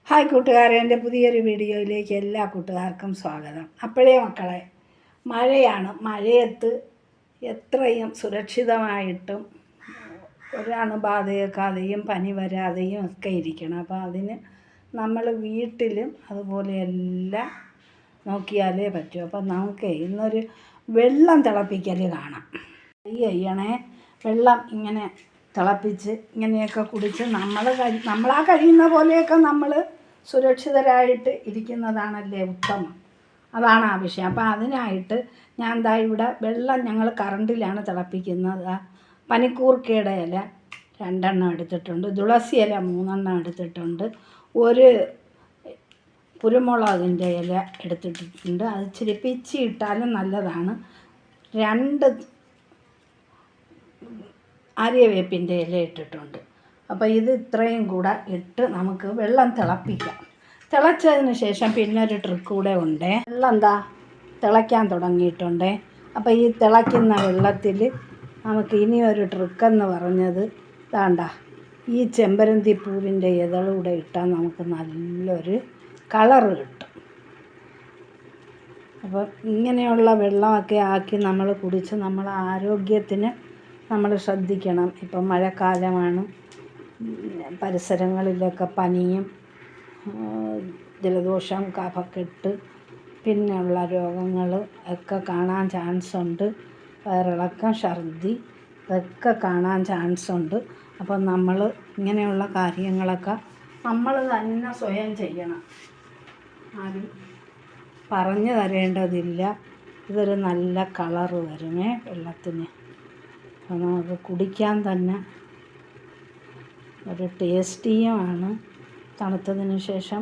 Hi കൂട്ടുകാരെ, എൻ്റെ പുതിയൊരു വീഡിയോയിലേക്ക് എല്ലാ കൂട്ടുകാർക്കും സ്വാഗതം. അപ്പോഴേ മക്കളെ, മഴയാണ്. മഴയത്ത് എത്രയും സുരക്ഷിതമായിട്ടും ഒരണുബാധയേക്കാതെയും പനി വരാതെയും ഒക്കെ ഇരിക്കണം. അപ്പോൾ അതിന് നമ്മൾ വീട്ടിലും അതുപോലെ എല്ലാം നോക്കിയാലേ പറ്റൂ. അപ്പം നമുക്ക് ഇന്നൊരു വെള്ളം തിളപ്പിക്കൽ കാണാം. ചെയ്യണേ, വെള്ളം ഇങ്ങനെ തിളപ്പിച്ച് ഇങ്ങനെയൊക്കെ കുടിച്ച് നമ്മളാ കഴിയുന്ന പോലെയൊക്കെ നമ്മൾ സുരക്ഷിതരായിട്ട് ഇരിക്കുന്നതാണല്ലേ ഉത്തമം. അതാണ് ആവശ്യം. അപ്പോൾ അതിനായിട്ട് ഞാൻ ഇവിടെ വെള്ളം ഞങ്ങൾ കറണ്ടിലാണ് തിളപ്പിക്കുന്നത്. പനിക്കൂർക്കയുടെ ഇല 2 എണ്ണം എടുത്തിട്ടുണ്ട്, തുളസി ഇല 3 എണ്ണം എടുത്തിട്ടുണ്ട്, ഒരു കുരുമുളകിൻ്റെ ഇല എടുത്തിട്ടുണ്ട്. അത് ഇച്ചിരി പിച്ചി ഇട്ടാലും നല്ലതാണ്. 2 ആര്യവേപ്പിൻ്റെ ഇല ഇട്ടിട്ടുണ്ട്. അപ്പോൾ ഇത് ഇത്രയും കൂടെ ഇട്ട് നമുക്ക് വെള്ളം തിളപ്പിക്കാം. തിളച്ചതിന് ശേഷം പിന്നെ ഒരു ട്രിക്ക് കൂടെ ഉണ്ട്. വെള്ളം തിളയ്ക്കാൻ തുടങ്ങിയിട്ടുണ്ട്. അപ്പോൾ ഈ തിളയ്ക്കുന്ന വെള്ളത്തിൽ നമുക്ക് ഇനിയൊരു ട്രിക്കെന്ന് പറഞ്ഞത് ഈ ചെമ്പരത്തി പൂവിൻ്റെ ഇതളൂടെ ഇട്ടാൽ നമുക്ക് നല്ലൊരു കളറ് കിട്ടും. അപ്പോൾ ഇങ്ങനെയുള്ള വെള്ളമൊക്കെ ആക്കി നമ്മൾ കുടിച്ച് നമ്മളെ ആരോഗ്യത്തിന് നമ്മൾ ശ്രദ്ധിക്കണം. ഇപ്പം മഴക്കാലമാണ്, പരിസരങ്ങളിലൊക്കെ പനിയും ജലദോഷം, കഫക്കെട്ട് പിന്നെയുള്ള രോഗങ്ങൾ ഒക്കെ കാണാൻ ചാൻസ് ഉണ്ട്. വയറിളക്കം, ഛർദി ഇതൊക്കെ കാണാൻ ചാൻസ് ഉണ്ട്. അപ്പം നമ്മൾ ഇങ്ങനെയുള്ള കാര്യങ്ങളൊക്കെ നമ്മൾ തന്നെ സ്വയം ചെയ്യണം. ആരും പറഞ്ഞു തരേണ്ടതില്ല. ഇതൊരു നല്ല കളറ് വരുമേ വെള്ളത്തിന്. അപ്പോൾ നമുക്ക് കുടിക്കാൻ തന്നെ ഒരു ടേസ്റ്റിയുമാണ്. തണുത്തതിന് ശേഷം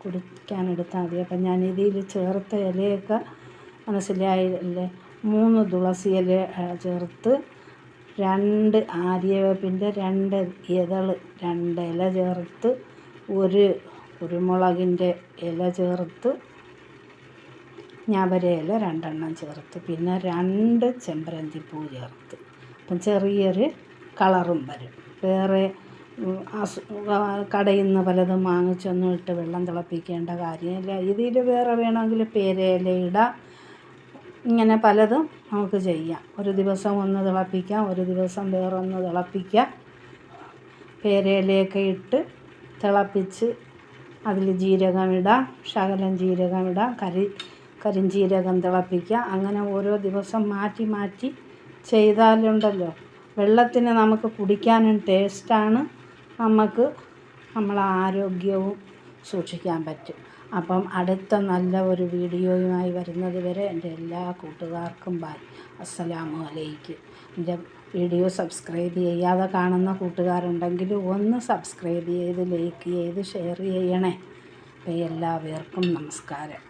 കുടിക്കാനെടുത്താൽ മതി. അപ്പം ഞാൻ ഇതിൽ ചേർത്ത ഇലയൊക്കെ മനസ്സിലായില്ലേ. 3 തുളസി ഇല ചേർത്ത്, 2 ആര്യവേപ്പിൻ്റെ 2 ഇതള് 2 ഇല ചേർത്ത്, ഒരു കുരുമുളകിൻ്റെ ഇല ചേർത്ത്, ഞാവര ഇല 2 എണ്ണം ചേർത്ത്, പിന്നെ 2 ചെമ്പരത്തിപ്പൂ ചേർത്ത്. അപ്പം ചെറിയൊരു കളറും വരും. വേറെ കടയിൽ നിന്ന് പലതും വാങ്ങിച്ചൊന്നും ഇട്ട് വെള്ളം തിളപ്പിക്കേണ്ട കാര്യമില്ല. ഇതിൽ വേറെ വേണമെങ്കിൽ പേരയില ഇടാം. ഇങ്ങനെ പലതും നമുക്ക് ചെയ്യാം. ഒരു ദിവസം ഒന്ന് തിളപ്പിക്കാം, ഒരു ദിവസം വേറൊന്ന് തിളപ്പിക്കാം. പേരയിലയൊക്കെ ഇട്ട് തിളപ്പിച്ച് അതിൽ ജീരകം ഇടാം, ശകലം ജീരകം ഇടാം, കരിഞ്ജീരകം തിളപ്പിക്കുക. അങ്ങനെ ഓരോ ദിവസം മാറ്റി മാറ്റി ചെയ്താലുണ്ടല്ലോ വെള്ളത്തിന് നമുക്ക് കുടിക്കാനും ടേസ്റ്റാണ്, നമുക്ക് നമ്മളെ ആരോഗ്യവും സൂക്ഷിക്കാൻ പറ്റും. അപ്പം അടുത്ത നല്ല ഒരു വീഡിയോയുമായി വരുന്നത് വരെ എൻ്റെ എല്ലാ കൂട്ടുകാർക്കും ബൈ. അസ്സലാമു അലൈക്കും. എൻ്റെ വീഡിയോ സബ്സ്ക്രൈബ് ചെയ്യാതെ കാണുന്ന കൂട്ടുകാരുണ്ടെങ്കിൽ ഒന്ന് സബ്സ്ക്രൈബ് ചെയ്ത് ലൈക്ക് ചെയ്ത് ഷെയർ ചെയ്യണേ. അപ്പോൾ എല്ലാവർക്കും നമസ്കാരം.